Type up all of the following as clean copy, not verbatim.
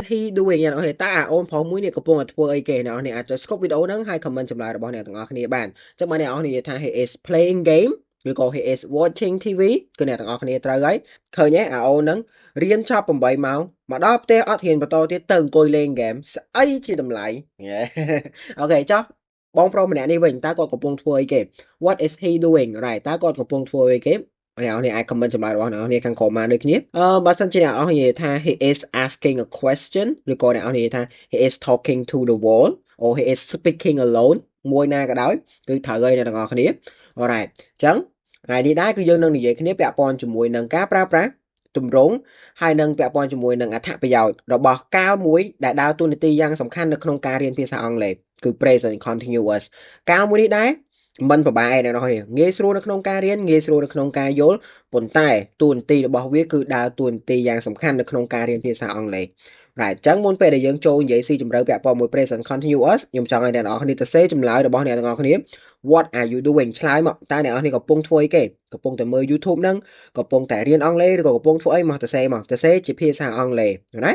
he doing អ្នកនរគ្នាតើអូនប្រុសមួយនេះកំពុងតែធ្វើអីគេអ្នកនរគ្នាអាចចុច skip វីដេអូហ្នឹងហើយ comment ចម្លើយរបស់អ្នកទាំងអស់គ្នាបានអញ្ចឹងបើអ្នកនរគ្នាថា he is playing game ឬក៏ he is watching TV គឺអ្នកទាំងអស់គ្នាត្រូវហើយឃើញទេអូនហ្នឹងរៀនចប់8ម៉ោងមកដល់ផ្ទះអត់រៀនបន្តទៀតទៅអង្គុយលេងហ្គេមស្អីជាតម្លៃអូខេចុះបងប្រុសម្នាក់នេះវិញតើគាត់កំពុងធ្វើអីគេ what is he doing right តើគាត់កំពុងធ្វើអីគេអ្នកនរគ្នាអាច comment ចម្លើយរបស់អ្នកនរគ្នាខាងក្រោមបានដូចគ្នាបើសិនជាអ្នកនរគ្នាថា he is asking a question ឬក៏អ្នកនរគ្នាថា he is talking to the wall or he is speaking alone មួយណាក៏ដោយគឺត្រូវហើយអ្នកទាំងអស់គ្នា alright អញ្ចឹងថ្ងៃនេះដែរគឺយើងនឹងនិយាយគ្នាពាក់ព័ន្ធជាមួយនឹងការប្រើប្រាស់ទម្រង់ហើយនឹងពាក់ព័ន្ធជាមួយនឹងអត្ថប្រយោជន៍របស់កាលមួយដែលដើរតួនាទីយ៉ាងសំខាន់នៅក្នុងការរៀនភាសាអង់គ្លេសគឺ present continuous កាលមួយនេះដែរមិនប្របែអ្នកនរគ្នាងាយស្រួលនៅក្នុងការរៀនងាយស្រួលនៅក្នុងការយល់ប៉ុន្តែតួនាទីរបស់វាគឺដើរតួនាទីយ៉ាងសំខាន់នៅក្នុងការរៀនភាសាអង់គ្លេសright អញ្ចឹងមុនពេលដែលយើងចូលនិយាយស៊ីជម្រៅពាក់ព័ន្ធមួយ present continuous ខ្ញុំចង់ឲ្យអ្នកនរគ្នាទៅសេចម្លើយរបស់អ្នកទាំងអស់គ្នា what are you doing ឆ្លើយមកតើអ្នកនរគ្នាកំពុងធ្វើអីគេកំពុងតែមើល YouTube ហ្នឹងកំពុងតែរៀនអង់គ្លេសឬក៏កំពុងធ្វើអីមកទៅសេជាភាសាអង់គ្លេសណា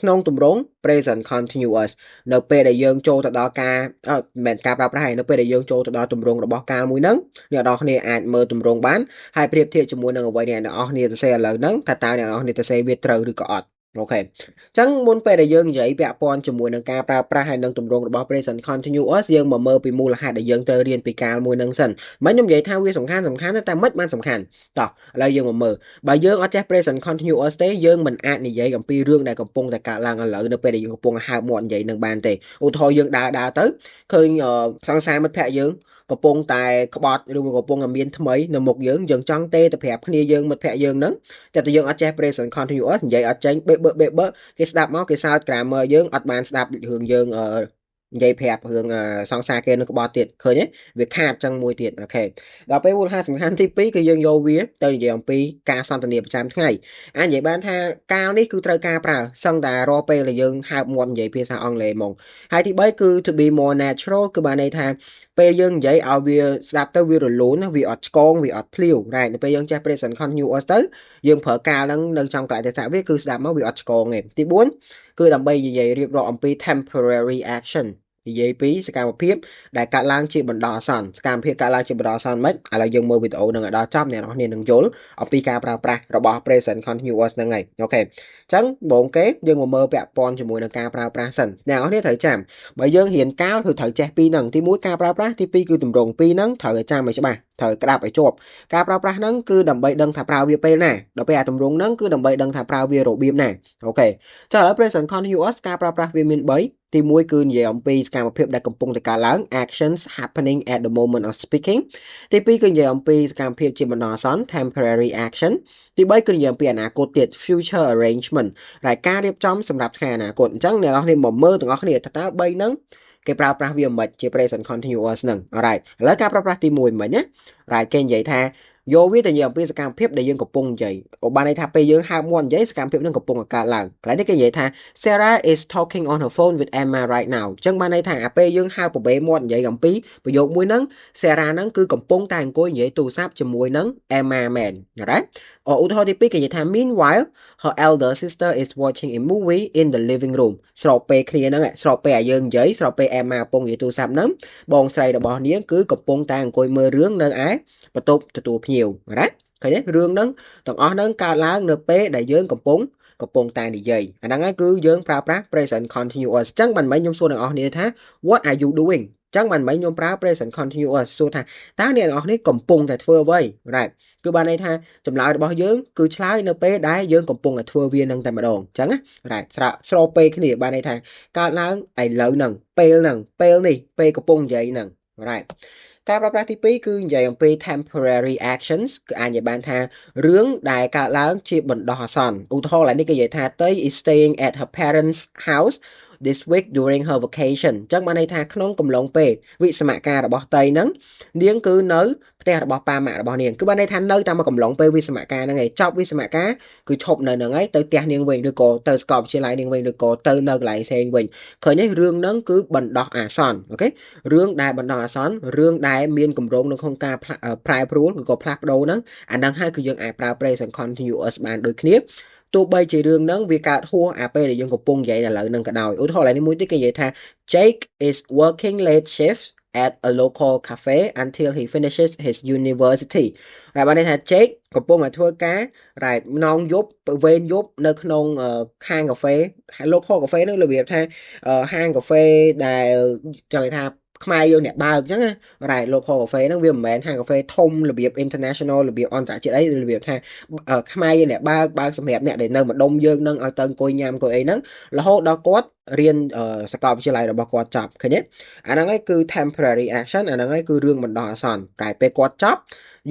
ក្នុងទម្រង់ present continuous នៅពេលដែលយើងចូលទៅដល់ការមិនមែនការប្រើប្រាស់ហើយនៅពេលដែលយើងចូលទៅដល់ទម្រង់របស់កាលមួយហ្នឹងអ្នកនរគ្នាអាចមើលទម្រង់បានហើយប្រៀបធៀបជាមួយនឹងអ្វីដែលអ្នកនរគ្នាទៅសេឥឡូវហ្នឹងថាតើអ្នកនរគ្នាទៅសេវាត្រូវឬក៏អត់អូខេអញ្ចឹងមុនពេលដែលយើងនិយាយពាក់ព័ន្ធជាមួយនឹងការប្រើប្រាស់ហើយនឹងទម្រង់របស់ present continuous យើងមកមើលពីមូលហេតុដែលយើងត្រូវរៀនពីកាលមួយហ្នឹងសិនមិនខ្ញុំនិយាយថាវាសំខាន់តែមិនបានសំខាន់តោះឥឡូវយើងមកមើលបើយើងអត់ចេះ present continuous ទេយើងមិនអាចនិយាយអំពីរឿងដែលកំពុងតែកើតឡើងឥឡូវនៅពេលដែលយើងកំពុងហើបមាត់និយាយនឹងបានទេឧទាហរណ៍យើងដើរទៅឃើញសង្សារមិត្តភក្តិយើងកំពុងតែក្បត់ឬក៏កំពុងតែមានថ្មីនៅមុខយើងចង់ទេទៅប្រាប់គ្នាយើងមិត្តភក្តិយើងហ្នឹងតែយើងអត់ចេះ present continuous និយាយអត់ចេញបេបគេស្ដាប់មកគេសើច grammar យើងអត់បានស្ដាប់រឿងយើងនិយាយប្រាប់រឿងសង្សារគេនឹងក្បត់ទៀតឃើញទេវាខាតចឹងមួយទៀតអូខេដល់ពេលមូលហេតុសំខាន់ទី2គឺយើងយកវាទៅនិយាយអំពីការសន្ទនាប្រចាំថ្ងៃអាចនិយាយបានថាកាលនេះគឺត្រូវការប្រើសឹងតែរាល់ពេលដែលយើងហើបមាត់និយាយភាសាអង់គ្លេសហ្មងហើយទី3គឺ to be more natural គឺបានន័យថាពេលយើងនិយាយឲ្យវាស្ដាប់ទៅវារលូនវាអត់ឆ្កងវាអត់ភ្លាវright នៅពេលយើងចេះ present continuous ទៅយើងប្រើកាលហ្នឹងនៅចំកលៈទេសៈវាគឺស្ដាប់មកវាអត់ឆ្កងទេទី4គឺដើម្បីនិយាយរៀបរាប់អំពី temporary action និយាយពីសកម្មភាពដែលកើតឡើងជាបណ្ដោះអាសន្នសកម្មភាពកើតឡើងជាបណ្ដោះអាសន្នមិនឥឡូវយើងមើលវីដេអូនឹងឲ្យដល់ចប់អ្នកនរគ្នានឹងយល់អំពីការប្រើប្រាស់របស់ present continuous ហ្នឹងហើយអូខេអញ្ចឹងបងគេយើងមកមើលពាក់ព័ន្ធជាមួយនឹងការប្រើប្រាស់សិនអ្នកនរគ្នាត្រូវចាំបើយើងរៀនកាលគឺត្រូវចេះពីរហ្នឹងទី1ការប្រើប្រាស់ទី2គឺទម្រង់ពីរហ្នឹងត្រូវឲ្យចាំឲ្យច្បាស់ត្រូវក្តាប់ឲ្យជាប់ការប្រើប្រាស់ហ្នឹងគឺដើម្បីដឹងថាប្រើវាពេលណាដល់ពេលអាទម្រង់ហ្នឹងគឺដើម្បីដឹងថាប្រើវារបៀបណាអូខេចាឥឡូវ present continuous ការប្រើប្រាស់វាមាន3ទី1គឺនិយាយអំពីសកម្មភាពដែលកំពុងតែកើតឡើង actions happening at the moment of speaking ទី2គឺនិយាយអំពីសកម្មភាពជាបណ្ដោះអាសន្ន temporary action ទី3គឺនិយាយអំពីអនាគតទៀត future arrangement ដែលការរៀបចំសម្រាប់ថ្ងៃអនាគតអញ្ចឹងអ្នកនរគ្នាមកមើលទាំងអស់គ្នាតើ3ហ្នឹងគេប្រើប្រាស់វាមិនជា present continuous ហ្នឹង alright ឥឡូវការប្រើប្រាស់ទី1មិនណា right គេនិយាយថាយកវាទៅនិយាយអំពីសកម្មភាពដែលយើងកំពុងនិយាយបានន័យថាពេលយើងហើបមាត់និយាយសកម្មភាពនឹងកំពុងកើតឡើងកន្លែងនេះគេនិយាយថា Sarah is talking on her phone with Emma right now អញ្ចឹងបានន័យថាពេលយើងហើបប្របែមាត់និយាយអំពីប្រយោគមួយហ្នឹង Sarah ហ្នឹងគឺកំពុងតែអង្គុយនិយាយទូរស័ព្ទជាមួយនឹង Emma មែន right ឧទាហរណ៍ទី2គេនិយាយថា meanwhile her elder sister is watching a movie in the living room ស្របពេលគ្នាហ្នឹងស្របពេលយើងនិយាយស្របពេល Emma កំពុងនិយាយទូរស័ព្ទហ្នឹងបងស្រីរបស់នាងគឺកំពុងតែអង្គុយមើលរឿងនៅឯបន្ទប់ទទួលភ្ញៀវណាឃើញទេរឿងហ្នឹងទាំងអស់ហ្នឹងកើតឡើងនៅពេលដែលយើងកំពុងតែនិយាយអាហ្នឹងហើយគឺយើងប្រើប្រាស់ present continuous អញ្ចឹងបានមិនខ្ញុំសួរអ្នកនរគ្នាថា what are you doing អញ្ចឹងបានមិនខ្ញុំប្រើ present continuous សួរថាតើអ្នកនរគ្នាកំពុងតែធ្វើអ្វី right គឺបានន័យថាចម្លើយរបស់យើងគឺឆ្លើយនៅពេលដែលយើងកំពុងតែធ្វើវានឹងតែម្ដងអញ្ចឹងណា right ស្របពេលគ្នាបានន័យថាកើតឡើងឥឡូវហ្នឹងពេលនេះពេលកំពុងនិយាយហ្នឹង right ការប្រើប្រាស់ទី2គឺនិយាយអំពី temporary actions គឺអាចនិយាយបានថារឿងដែលកើតឡើងជាបណ្ដោះអាសន្នឧទាហរណ៍ឡើយនេះគេនិយាយថា Tay is staying at her parents house this week during her vacation អញ្ចឹងបានន័យថាក្នុងកំឡុងពេលវិស្សមការរបស់តៃហ្នឹងនាងគឺនៅផ្ទះរបស់ប៉ាម៉ាក់របស់នាងគឺបានន័យថានៅតាមកំឡុងពេលវិស្សមការហ្នឹងឯងចប់វិស្សមការគឺឈប់នៅហ្នឹងឯងទៅផ្ទះនាងវិញឬក៏ទៅសាកលវិទ្យាល័យនាងវិញឬក៏ទៅនៅកន្លែងផ្សេងវិញឃើញទេរឿងហ្នឹងគឺបណ្ដោះអាសន្នអូខេរឿងដែលបណ្ដោះអាសន្នរឿងដែលមានកម្រងនៅក្នុងការប្រែប្រួលឬក៏ផ្លាស់ប្ដូរហ្នឹងអាហ្នឹងហើយគឺយើងអាចប្រើ present continuous បានដូចគ្នា ទោះបីជារឿងហ្នឹងវាកើតហួសអាពេលដែលយើងកំពុងនិយាយឥឡូវហ្នឹងក៏ដោយឧទាហរណ៍ឡើយនេះមួយទៀតគេនិយាយថា Jake is working late shifts at a local cafe until he finishes his university ហើយបានន័យថា Jake កំពុងតែធ្វើការរ៉ែម៉ោងយប់វេនយប់នៅក្នុងហាងកាហ្វេ local cafe ហ្នឹងរបៀបថាហាងកាហ្វេដែលចង់និយាយថាខ្មែរយើងអ្នកបើកអញ្ចឹងណារ៉ែ local cafe ហ្នឹងវាមិនមែនហាងកាហ្វេធំរបៀប international របៀបអន្តរជាតិអីរបៀបថាខ្មែរយើងអ្នកបើកសម្រាប់អ្នកដែលនៅម្ដុំយើងនឹងឲ្យទៅអង្គុយញ៉ាំអង្គុយអីហ្នឹងរហូតដល់គាត់រៀនសាកលវិទ្យាល័យរបស់គាត់ចប់ឃើញទេអាហ្នឹងឯងគឺ temporary action អាហ្នឹងឯងគឺរឿងបណ្ដោះអាសន្នតែពេលគាត់ចប់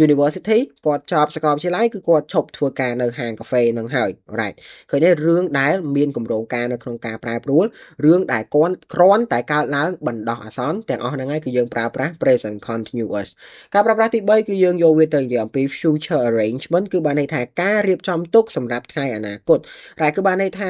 university គាត់ចប់សាកលវិទ្យាល័យគឺគាត់ឈប់ធ្វើការនៅហាងកាហ្វេហ្នឹងហើយ right ឃើញទេរឿងដែលមានគម្រោងការនៅក្នុងការប្រែប្រួលរឿងដែលគាត់គ្រាន់តែកើតឡើងបណ្ដោះអាសន្នទាំងអស់ហ្នឹងហើយគឺយើងប្រើប្រាស់ present continuous ការប្រើប្រាស់ទី3គឺយើងយកវាទៅនិយាយអំពី future arrangement គឺបានន័យថាការរៀបចំទុកសម្រាប់ថ្ងៃអនាគតតែគឺបានន័យថា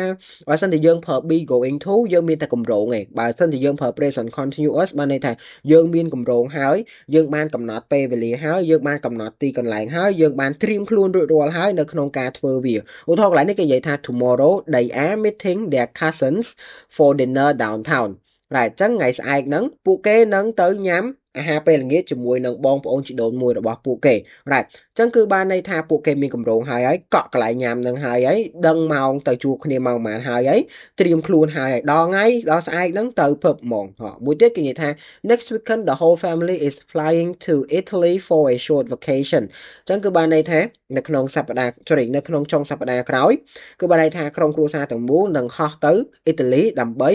បើសិនជាយើងប្រើ be going to យើងមានតែគម្រោងឯងបើសិនជាយើងប្រើ present continuous បានន័យថាយើងមានគម្រោងហើយយើងបានកំណត់ពេលវេលាហើយយើងបានកំណត់ទីកន្លែងហើយយើងបានត្រៀមខ្លួនរួចរាល់ហើយនៅក្នុងការធ្វើវាឧទាហរណ៍កន្លែងនេះគេនិយាយថា tomorrow they are meeting their cousins for dinner downtown តែអញ្ចឹងថ្ងៃស្អែកហ្នឹងពួកគេនឹងទៅញ៉ាំអាហារពេលល្ងាចជាមួយនឹងបងប្អូនជីដូនមួយរបស់ពួកគេរ៉េតអញ្ចឹងគឺបានន័យថាពួកគេមានកម្រងហើយកក់កន្លែងញ៉ាំនឹងហើយដឹងម៉ោងទៅជួបគ្នាម៉ោងប៉ុន្មានហើយត្រៀមខ្លួនហើយដល់ថ្ងៃដល់ស្អែកហ្នឹងទៅភពហ្មងមួយទៀតគេនិយាយថា next weekend the whole family is flying to Italy for a short vacation អញ្ចឹងគឺបានន័យថានៅក្នុងសប្តាហ៍នៅក្នុងចុងសប្តាហ៍ក្រោយគឺបានន័យថាក្រុមគ្រួសារទាំងមូលនឹងហោះទៅអ៊ីតាលីដើម្បី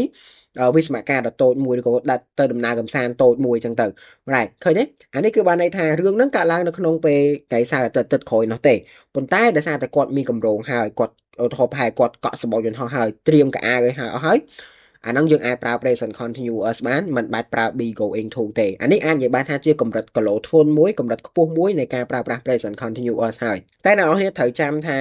វិស្មការដ៏តូចមួយឬក៏ដាក់ទៅដំណើរកំសាន្តតូចមួយអញ្ចឹងទៅ right ឃើញទេអានេះគឺបានន័យថារឿងហ្នឹងកើតឡើងនៅក្នុងពេលថ្ងៃសៅរ៍អាទិត្យក្រោយនោះទេប៉ុន្តែដោយសារតែគាត់មានកម្រងហើយគាត់ឧទាហរណ៍ប្រហែលគាត់កក់សម្បោយន្តហោះហើយត្រៀមកៅអៅឲ្យហើយអាហ្នឹងយើងអាចប្រើ present continuous បានមិនបាច់ប្រើ be going to ទេអានេះអាចនិយាយបានថាជាកម្រិតគីឡូធនមួយកម្រិតខ្ពស់មួយនៃការប្រើប្រាស់ present continuous ហើយតែអ្នកនរគ្នាត្រូវចាំថា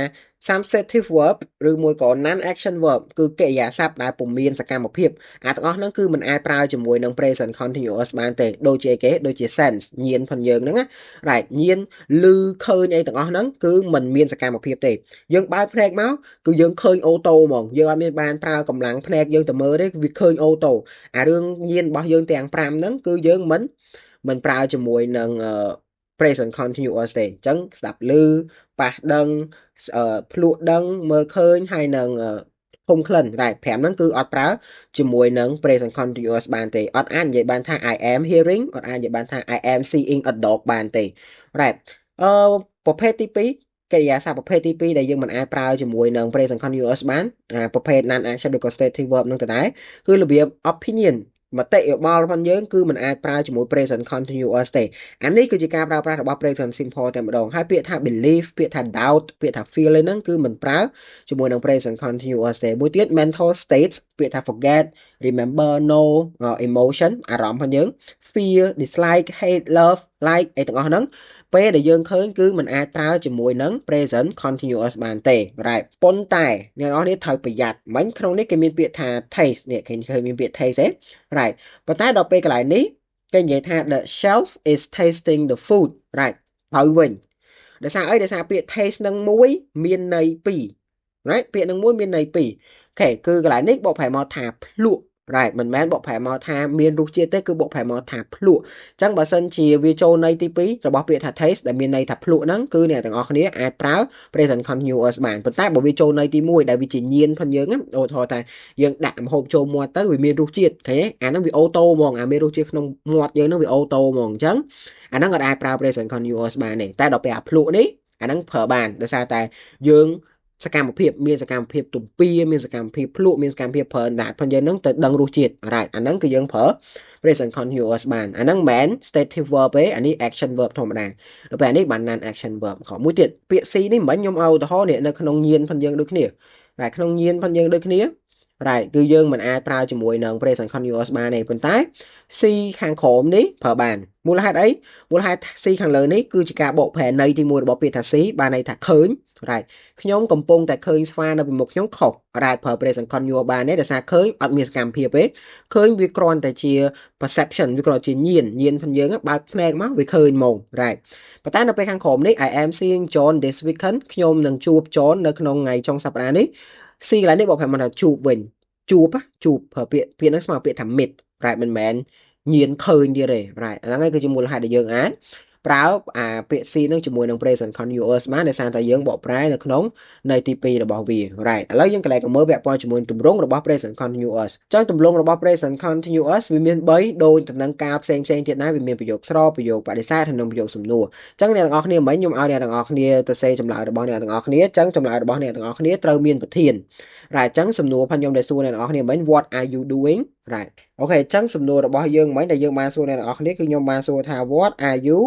substantive verb ឬមួយក៏ non action verb គឺកិរិយាសព្ទដែលពុំមានសកម្មភាពអាទាំងអស់ហ្នឹងគឺមិនអាចប្រើជាមួយនឹង present continuous បានទេដូចជាគេដូចជា sense ញៀនផងយើងហ្នឹងណា right ញៀនឮឃើញអីទាំងអស់ហ្នឹងគឺមិនមានសកម្មភាពទេយើងបើកភ្នែកមកគឺយើងឃើញអូតូហ្មងយើងអត់មានបានប្រើកម្លាំងភ្នែកយើងទៅមើលទេវាឃើញអូតូអារឿងញៀនរបស់យើងទាំង5ហ្នឹងគឺយើងមិនប្រើជាមួយនឹងpresent continuous ទេអញ្ចឹងស្ដាប់ឮប៉ះដឹងភ្លក់ដឹងមើលឃើញហើយនឹងធំក្លិនតែ5ហ្នឹងគឺអត់ប្រើជាមួយនឹង present continuous បានទេអត់អាចនិយាយបានថា I am hearing អត់អាចនិយាយបានថា I am seeing a dog បានទេ right ប្រភេទទី2កិរិយាសព្ទប្រភេទទី2ដែលយើងមិនអាចប្រើជាមួយនឹង present continuous បានប្រភេទ non action ឬក៏ stative verb នឹងទៅដែរគឺរបៀប opinion មតិយោបល់របស់យើងគឺមិនអាចប្រើជាមួយ present continuous ទេអានេះគឺជាការប្រើប្រាស់របស់ present simple តែម្ដងហើយពាក្យថា believe ពាក្យថា doubt ពាក្យថា feel ហ្នឹងគឺមិនប្រើជាមួយនឹង present continuous ទេមួយទៀត mental states ពាក្យថា forget remember know emotion អារម្មណ៍របស់យើង fear dislike hate love like អីទាំងអស់ហ្នឹងពេលដែលយើងឃើញគឺមិនអាចប្រើជាមួយនឹង present continuous បានទេ right ប៉ុន្តែអ្នកនរនេះត្រូវប្រយ័ត្នមិញក្នុងនេះគេមានពាក្យថា taste នេះគេឃើញមានពាក្យ taste ទេ right ប៉ុន្តែដល់ពេលកន្លែងនេះគេនិយាយថា the shelf is tasting the food right ហើយវិញដោយសារអីដោយសារពាក្យ taste នឹងមួយមានន័យពីរ right ពាក្យនឹងមួយមានន័យពីរអូខេគឺកន្លែងនេះបកប្រែមកថាភ្លក់right មិនមែនបកប្រែមកថាមានរសជាតិទេគឺបកប្រែមកថាភ្លក់អញ្ចឹងបើសិនជាវាចូលន័យទី2របស់ពាក្យថា taste ដែលមានន័យថាភ្លក់ហ្នឹងគឺអ្នកទាំងអស់គ្នាអាចប្រើ present continuous បានប៉ុន្តែបើវាចូលន័យទី1ដែលវាជាញៀនផងយើងឧទាហរណ៍ថាយើងដាក់ម្ហូបចូលមាត់ទៅវាមានរសជាតិឃើញទេអាហ្នឹងវាអូតូហ្មងអាមានរសជាតិក្នុងមាត់យើងហ្នឹងវាអូតូហ្មងអញ្ចឹងអាហ្នឹងក៏អាចប្រើ present continuous បានដែរតែដល់ពេលអាភ្លក់នេះអាហ្នឹងប្រើបានដោយសារតែយើងសកម្មភាពមានសកម្មភាពទំពាមានសកម្មភាពភ្លក់មានសកម្មភាពប្រើដាក់ផងយើងហ្នឹងទៅដឹងរសជាតិ right អាហ្នឹងគឺយើងប្រើ present continuous បានអាហ្នឹងមិនមែន stative verb ទេអានេះ action verb ធម្មតាដល់ពេលអានេះបាន non action verb ខមួយទៀតពាក្យ C នេះមិនខ្ញុំឲ្យឧទាហរណ៍នេះនៅក្នុងញៀនផងយើងដូចគ្នាតែក្នុងញៀនផងយើងដូចគ្នា right គឺយើងមិនអាចប្រើជាមួយនឹង present continuous បានទេប៉ុន្តែ C ខាងក្រោមនេះប្រើបានមូលហេតុអីមូលហេតុ C ខាងលើនេះគឺជាការបកប្រែន័យទី1របស់ពាក្យថា C បានន័យថាឃើញ right ខ្ញុំកំពុងតែឃើញស្វានៅពីមុខខ្ញុំខុស right ប្រើ present continuous បានទេដោយសារឃើញអត់មានសកម្មភាពទេឃើញវាគ្រាន់តែជា perception វាគ្រាន់តែជាញៀនផងយើងបើកភ្នែកមកវាឃើញហ្មង right ប៉ុន្តែនៅពេលខាងក្រោមនេះ I am seeing John this weekend ខ្ញុំនឹងជួប John នៅក្នុងថ្ងៃចុងសប្តាហ៍នេះ see កន្លែងនេះបងប្អូនថាជួបវិញជួបប្រើពាក្យហ្នឹងស្មើពាក្យថា meet right មិនមែនញៀនឃើញទៀតទេ right អាហ្នឹងឯងគឺជាមូលហេតុដែលយើងអាចប្រើពាក្យ C នឹងជាមួយនឹង present continuous បានដោយសារតែយើងបកប្រែនៅក្នុងន័យទី2របស់វា right ឥឡូវយើងកន្លែងមើលពាក់ព័ន្ធជាមួយទម្រង់របស់ present continuous អញ្ចឹងទម្រង់របស់ present continuous វាមាន3ដូចទៅនឹងការផ្សេងទៀតដែរវាមានប្រយោគស្របប្រយោគបដិសេធនិងប្រយោគសំណួរអញ្ចឹងអ្នកទាំងអស់គ្នាមិញខ្ញុំឲ្យអ្នកទាំងអស់គ្នាទៅសេចម្លើយរបស់អ្នកទាំងអស់គ្នាអញ្ចឹងចម្លើយរបស់អ្នកទាំងអស់គ្នាត្រូវមានប្រធាន right អញ្ចឹងសំណួរផងខ្ញុំដែលសួរអ្នកទាំងអស់គ្នាមិញ what are you doing right អូខេអញ្ចឹងសំណួររបស់យើងមិញដែលយើងបានសួរអ្នកទាំងអស់គ្នាគឺខ្ញុំបានសួរថា what are you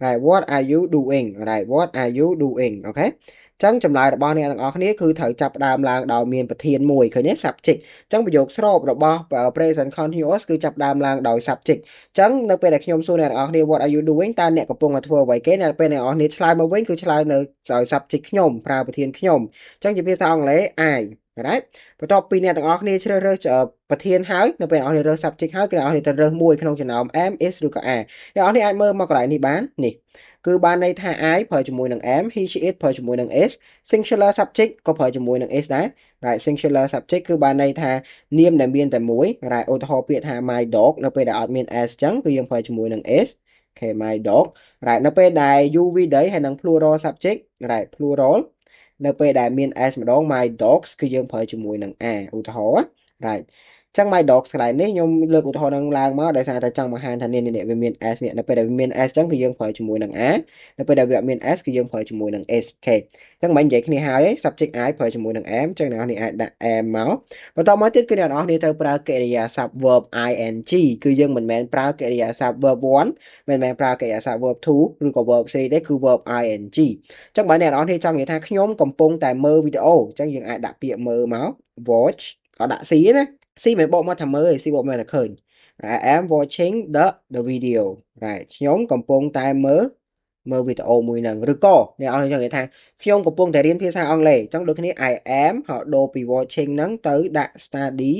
right what are you doing right what are you doing អូខេចឹងចម្លើយរបស់អ្នកទាំងអស់គ្នាគឺត្រូវចាប់ផ្ដើមឡើងដោយមានប្រធានមួយឃើញទេ subject ចឹងប្រយោគស្របរបស់ present continuous គឺចាប់ផ្ដើមឡើងដោយ subject ចឹងនៅពេលដែលខ្ញុំសួរអ្នកទាំងអស់គ្នា what are you doing តើអ្នកកំពុងតែធ្វើអ្វីគេនៅពេលអ្នកទាំងអស់គ្នាឆ្លើយមកវិញគឺឆ្លើយនៅដោយ subject ខ្ញុំប្រើប្រធានខ្ញុំចឹងជាភាសាអង់គ្លេស I right បន្ទាប់ពីអ្នកទាំងអស់គ្នាជ្រើសរើសប្រធានហើយនៅពេលអ្នកទាំងអស់គ្នារើស subject ហើយគឺអ្នកទាំងអស់គ្នាត្រូវរើសមួយក្នុងចំណោម am is ឬក៏ are អ្នកទាំងអស់គ្នាអាចមើលមកកន្លែងនេះបាននេះគឺបានន័យថា I ប្រើជាមួយនឹង am he she it ប្រើជាមួយនឹង is singular subject ក៏ប្រើជាមួយនឹង is ដែរ right singular subject គឺបានន័យថានាមដែលមានតែមួយ right ឧទាហរណ៍ពាក្យថា my dog នៅពេលដែលអត់មាន s ចឹងគឺយើងប្រើជាមួយនឹង is okay my dog right នៅពេលដែល you we they ហើយនឹង plural subject right plural នៅពេលដែលមាន s ម្ដង my dogs គឺយើងប្រើជាមួយនឹង are ឧទាហរណ៍ right ចឹង my dogs កន្លែងនេះខ្ញុំលើកឧទាហរណ៍នឹងឡើងមកដោយសារតែចង់បង្ហាញថានេះវាមាន s នេះនៅពេលដែលវាមាន s ចឹងគឺយើងប្រើជាមួយនឹង are នៅពេលដែលវាអត់មាន s គឺយើងប្រើជាមួយនឹង is អូខេចឹងមិននិយាយគ្នាហើយ subject I ប្រើជាមួយនឹង am ចឹងអ្នកនរអាចដាក់ am មកបន្តមកទៀតគឺអ្នកនរត្រូវប្រើកិរិយាសព្ទ verb ing គឺយើងមិនមែនប្រើកិរិយាសព្ទ verb 1មិនមែនប្រើកិរិយាសព្ទ verb 2ឬក៏ verb 3ទេគឺ verb ing ចឹងបើអ្នកនរចង់និយាយថាខ្ញុំកំពុងតែមើលវីដេអូចឹងយើងអាចដាក់ពាក្យមើលមក watch ក៏ដាក់ C ណា C មិនបកមកថាមើលទេ C បកមកថាឃើញ I am watching the video right ខ្ញុំកំពុងតែមើលវីដេអូមួយហ្នឹងឬក៏អ្នកនរចង់និយាយថាខ្ញុំកំពុងតែរៀនភាសាអង់គ្លេសអញ្ចឹងដូចគ្នា I am ហើយដូរពី watching ហ្នឹងទៅដាក់ study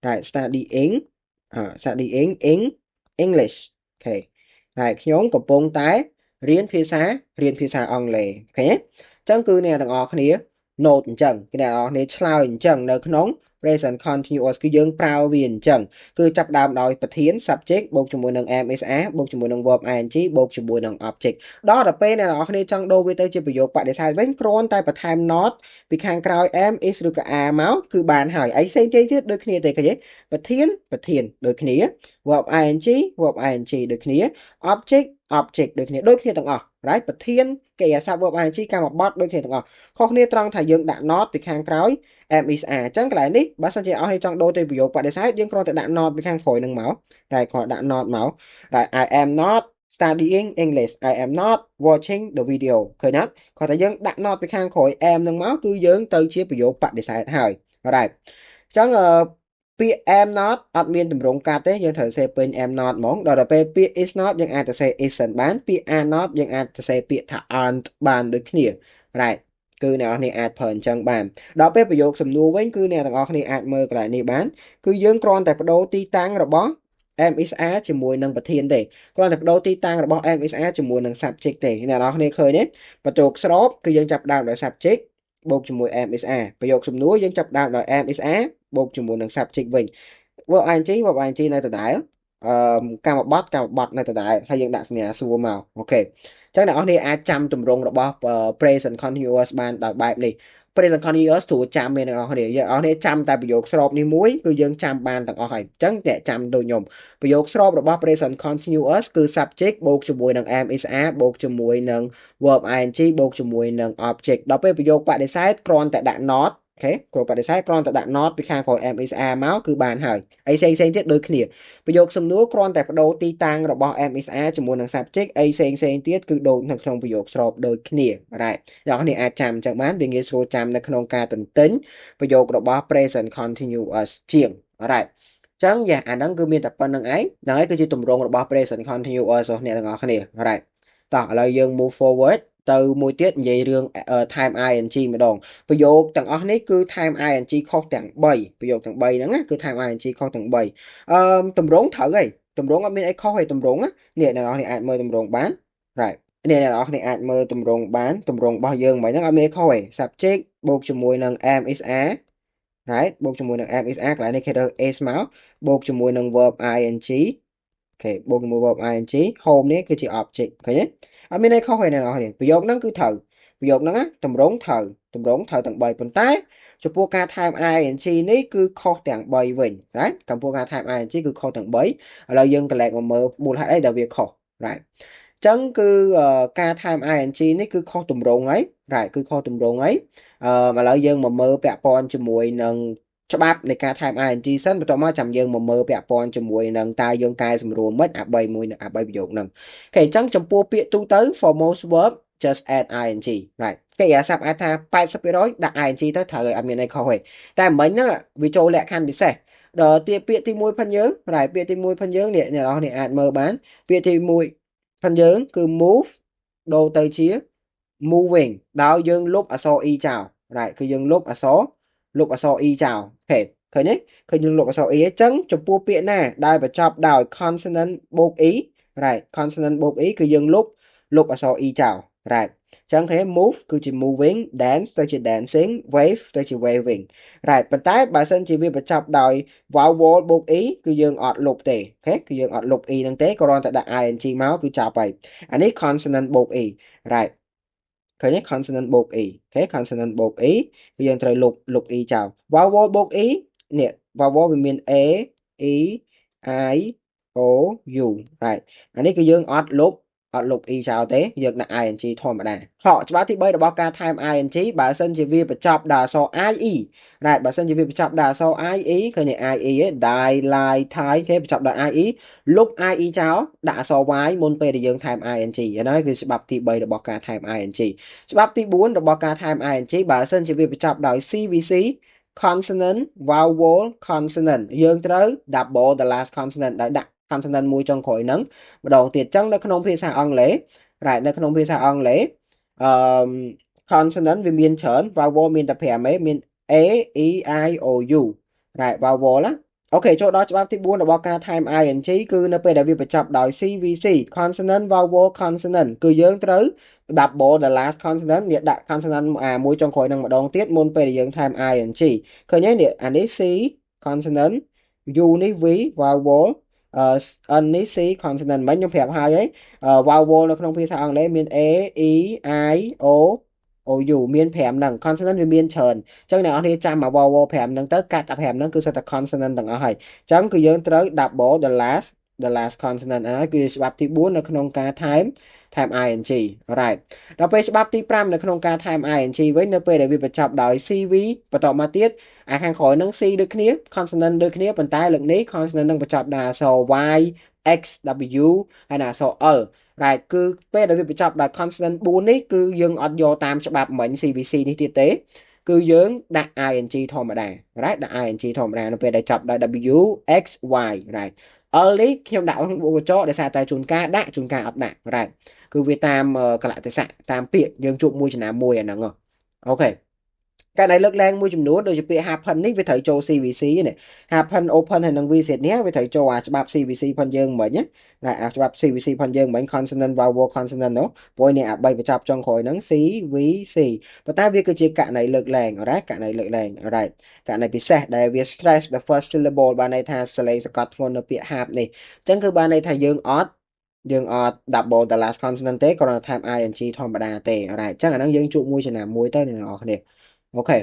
right studying studying in English អូខេ right ខ្ញុំកំពុងតែរៀនភាសាអង់គ្លេសអូខេអញ្ចឹងគឺអ្នកទាំងអស់គ្នា note អញ្ចឹងគឺអ្នកទាំងអស់គ្នាឆ្លើយអញ្ចឹងនៅក្នុង present continuous គឺយើងប្រើវាអញ្ចឹងគឺចាប់ដើមដោយប្រធាន subject បូកជាមួយនឹង am is are បូកជាមួយនឹង verb ing បូកជាមួយនឹង object ដល់ពេលអ្នកទាំងអស់គ្នាចង់ដូរវាទៅជាប្រយោគបដិសេធវិញគ្រាន់តែបន្ថែម not ពីខាងក្រោយ am is ឬក៏ are មកគឺបានហើយអីផ្សេងទៀតដូចគ្នាទេឃើញទេប្រធានដូចគ្នា verb ing ដូចគ្នា object ដូចគ្នាទាំងអស់ right ប្រធានកិរិយាសព្ទ verb ing កម្មបត្តិដូចគ្នាទាំងអស់ខុសគ្នាត្រង់ថាយើងដាក់ not ពីខាងក្រោយ am is are អញ្ចឹងកន្លែងនេះបើសិនជាអស់នេះចង់ដូរទៅប្រយោគបដិសេធយើងគ្រាន់តែដាក់ not ពីខាងក្រោយនឹងមកតែគ្រាន់ដាក់ not មក right I am not studying English I am not watching the video ឃើញអត់គ្រាន់តែយើងដាក់ not ពីខាងក្រោយ am នឹងមកគឺយើងទៅជាប្រយោគបដិសេធហើយ right អញ្ចឹងពាក្យ am not អត់មានទម្រង់កាត់ទេយើងត្រូវសេពេញ am not ហ្មងដល់ទៅពេលពាក្យ is not យើងអាចទៅសេ isn't បានពាក្យ are not យើងអាចទៅសេពាក្យថា aren't បានដូចគ្នា right គឺអ្នកនរគ្នាអាចប្រើអញ្ចឹងបានដល់ពេលប្រយោគសំណួរវិញគឺអ្នកទាំងអស់គ្នាអាចមើលកន្លែងនេះបានគឺយើងគ្រាន់តែបដូរទីតាំងរបស់ am is are ជាមួយនឹងប្រធានទេគ្រាន់តែបដូរទីតាំងរបស់ am is are ជាមួយនឹង subject ទេអ្នកនរគ្នាឃើញទេបន្ទុកស្របគឺយើងចាប់ដើមដោយ subject បូកជាមួយ am is are ប្រយោគសំណួរយើងចាប់ដើមដោយ am is are បូកជាមួយនឹង subject វិញ verb ing នៅដដែលកម្មបត្តិនៅដដែលហើយយើងដាក់សញ្ញាសួរមកអូខេអញ្ចឹងអ្នកនរគ្នាអាចចាំទម្រង់របស់ present continuous បានដោយបែបនេះ present continuous ស្រួលចាំមែនអ្នកនរគ្នាយើងអរគ្នាចាំតែប្រយោគស្របនេះមួយគឺយើងចាំបានទាំងអស់ហើយអញ្ចឹងអ្នកចាំដូចខ្ញុំប្រយោគស្របរបស់ present continuous គឺ subject បូកជាមួយនឹង am is are បូកជាមួយនឹង verb ing បូកជាមួយនឹង object ដល់ពេលប្រយោគបដិសេធគ្រាន់តែដាក់ not អូខេគ្រូបដិសេធគ្រាន់តែដាក់ not ពីខាងក្រោយ am is are មកគឺបានហើយអីផ្សេងទៀតដូចគ្នាប្រយោគសំណួរគ្រាន់តែបដូរទីតាំងរបស់ am is are ជាមួយនឹង subject អីផ្សេងទៀតគឺដូចនៅក្នុងប្រយោគស្របដូចគ្នា right អ្នកនរអាចចាំអញ្ចឹងបានវាងាយស្រួលចាំនៅក្នុងការទន្ទិញប្រយោគរបស់ present continuous ជាង right ចឹងអាហ្នឹងគឺមានតែប៉ុណ្្នឹងឯងហ្នឹងហើយគឺជាទម្រង់របស់ present continuous របស់អ្នកទាំងអស់គ្នា right តោះឥឡូវយើង move forward từមួយទៀតនិយាយរឿង time ing ម្ដងប្រយោគទាំងអស់នេះគឺ time ing ខុសទាំង3ប្រយោគទាំង3ហ្នឹងណាគឺ time ing ខុសទាំង3តម្រងត្រូវហើយតម្រងអត់មានអីខុសទេតម្រងណានេះអ្នកនរគ្នាអាចមើលតម្រងបាន right នេះអ្នកនរគ្នាអាចមើលតម្រងបានតម្រងរបស់យើងមិនហ្នឹងអត់មានអីខុសទេ subject បូកជាមួយនឹង am is are right បូកជាមួយនឹង am is are កន្លែងនេះគេរើស is មកបូកជាមួយនឹង verb ing អូខេបូកជាមួយ verb ing home នេះគឺជា object ឃើញទេអត់មានអីខុសទេអ្នកនរគ្នាប្រយោគហ្នឹងគឺត្រូវប្រយោគហ្នឹងណាតម្រងត្រូវទាំង3ប៉ុន្តែចំពោះការ time ing នេះគឺខុសទាំង3វិញ right ចំពោះការ time ing គឺខុសទាំង3ឥឡូវយើងកន្លែងមកមើលមូលហេតុអីដែលវាខុស right ចឹងគឺការ time ing នេះគឺខុសតម្រងហើយ right គឺខុសតម្រងហើយឥឡូវយើងមកមើលពាក់ព័ន្ធជាមួយនឹងច្បាប់នៃការ time ing សិនបន្ទាប់មកចាំយើងមកមើលពាក់ព័ន្ធជាមួយនឹងតើយើងកែសម្រួលមិនអា3មួយនឹងអា3ប្រយោគហ្នឹងអូខេអញ្ចឹងចំពោះពាក្យទូទៅ for most verb just add ing right គេអាសាប់អាចថា 80% ដាក់ ing ទៅត្រូវឲ្យអត់មានអីខុសទេតែមិញហ្នឹងវាចូលលក្ខខណ្ឌពិសេសដល់ពាក្យទី1ផងយើង right ពាក្យទី1ផងយើងនេះអ្នកនរអាចមើលបានពាក្យទី1ផងយើងគឺ move ដូរទៅជា moving ដោយយើងលុបអក្សរ e ចោល right គឺយើងលុបអក្សរ e ចោលអូខេឃើញទេឃើញយើងលុបអក្សរ e អញ្ចឹងចំពោះពាក្យណាដែលបញ្ចប់ដោយ consonant បូក e right consonant បូក e គឺយើងលុបអក្សរ e ចោល right អញ្ចឹងឃើញ move គឺជា moving dance ទៅជា dancing wave ទៅជា waving right ប៉ុន្តែបើសិនជាវាបញ្ចប់ដោយ vowel បូក e គឺយើងអត់លុបទេអូខេគឺយើងអត់លុប e ហ្នឹងទេគ្រាន់តែដាក់ ing មកគឺចប់ហើយអានេះ consonant បូក e right ឃើញទេ consonant បូក e អូខេ consonant បូក e គឺយើងត្រូវលុប e ចោល vowel បូក e នេះ vowel វាមាន a e i o u right អានេះគឺយើងអត់លុប e ចោលទេយើងដាក់ ing ធម្មតាហកច្បាប់ទី3របស់ការ time ing បើសិនជាវាបញ្ចប់ដោយអក្សរ ie right បើសិនជាវាបញ្ចប់ដោយអក្សរ ie ឃើញ ie ឯ die lie tie គេបញ្ចប់ដោយ ie លុប ie ចោលដាក់អក្សរ y មុនពេលដែលយើង time ing អាហ្នឹងគឺច្បាប់ទី3របស់ការ time ing ច្បាប់ទី4របស់ការ time ing បើសិនជាវាបញ្ចប់ដោយ cvc consonant vowel consonant យើងត្រូវ double the last consonant ដោយដាក់ consonant មួយចុងក្រោយហ្នឹងម្ដងទៀតអញ្ចឹងនៅក្នុងភាសាអង់គ្លេស right នៅក្នុងភាសាអង់គ្លេសconsonant វាមានច្រើន vowel មានតែ5ឯងមាន a e i o u right vowel ណាអូខេចូលដល់ច្បាប់ទី4របស់ការ time ing គឺនៅពេលដែលវាបញ្ចប់ដោយ cvc consonant vowel consonant គឺយើងត្រូវ double the last consonant នេះដាក់ consonant មួយចុងក្រោយនឹងម្ដងទៀតមុនពេលដែលយើង time ing ឃើញទេនេះអានេះ c consonant u នេះ v vowel n នេះ c consonant មិញខ្ញុំប្រាប់ហើយvowel នៅក្នុងភាសាអង់គ្លេសមាន a e i o OU មាន5ហ្នឹង consonant វាមានច្រើនអញ្ចឹងអ្នកនរគ្នាចាំមក vowel 5ហ្នឹងទៅកាត់តែ5ហ្នឹងគឺសិតតែ consonant ទាំងអស់ហើយអញ្ចឹងគឺយើងត្រូវ double the last consonant អាហ្នឹងគឺច្បាប់ទី4នៅក្នុងការ time ing right ដល់ពេលច្បាប់ទី5នៅក្នុងការ time ing វិញនៅពេលដែលវាបញ្ចប់ដោយ cv បន្តមកទៀតអាខាងក្រោយហ្នឹង c ដូចគ្នា consonant ដូចគ្នាប៉ុន្តែលើកនេះ consonant នឹងបញ្ចប់ដោយអក្សរ y x w ហើយនិងអក្សរ l right គឺពេលដែលវាបញ្ចប់ដោយ consonant 4នេះគឺយើងអត់យកតាមច្បាប់មិញ CVC នេះទៀតទេគឺយើងដាក់ ing ធម្មតា right ដាក់ ing ធម្មតានៅពេលដែលចប់ដោយ w x y right l នេះខ្ញុំដាក់វងកញ្ចក់ដោយសារតែជួនកាលដាក់ជួនកាលអត់ដាក់ right គឺវាតាមកលៈទេសៈតាមពាក្យយើងជួបមួយចំណាំមួយអាហ្នឹងអូខេការដែលលើកឡើងមួយចំនួនដូចជាពាក្យ happen នេះវាត្រូវចូល CVC នេះ happen open ហើយនឹង visit នេះវាត្រូវចូលអាច្បាប់ CVC ផងយើងមិញណាអាច្បាប់ CVC ផងយើងមិញ consonant vowel consonant នោះព្រោះនេះអា3បញ្ចប់ចុងក្រោយហ្នឹង CVC ប៉ុន្តែវាគឺជាករណីលើកឡើងអរ៉ាករណីលើកឡើង alright ករណីពិសេសដែលវា stress the first syllable បានន័យថាសលេងសកត់ធ្ងន់នៅពាក្យ have នេះអញ្ចឹងគឺបានន័យថាយើងអត់ double the last consonant ទេគ្រាន់តែ time ing ធម្មតាទេ alright អញ្ចឹងអាហ្នឹងយើងជួបមួយចំណាំមួយទៅអ្នកនរគ្នាអូខេ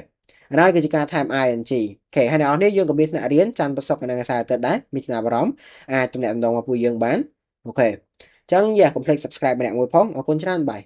អានេះគឺជាការ time ing អូខេហើយអ្នកនរគ្នាយើងក៏មានថ្នាក់រៀនច័ន្ទប្រសុខនៅថ្ងៃអាទិត្យដែរមានចំណាប់អារម្មណ៍អាចទំនាក់ទំនងមកពួកយើងបានអូខេអញ្ចឹងកុំភ្លេច subscribe ម្នាក់មួយផងអរគុណច្រើនបាយ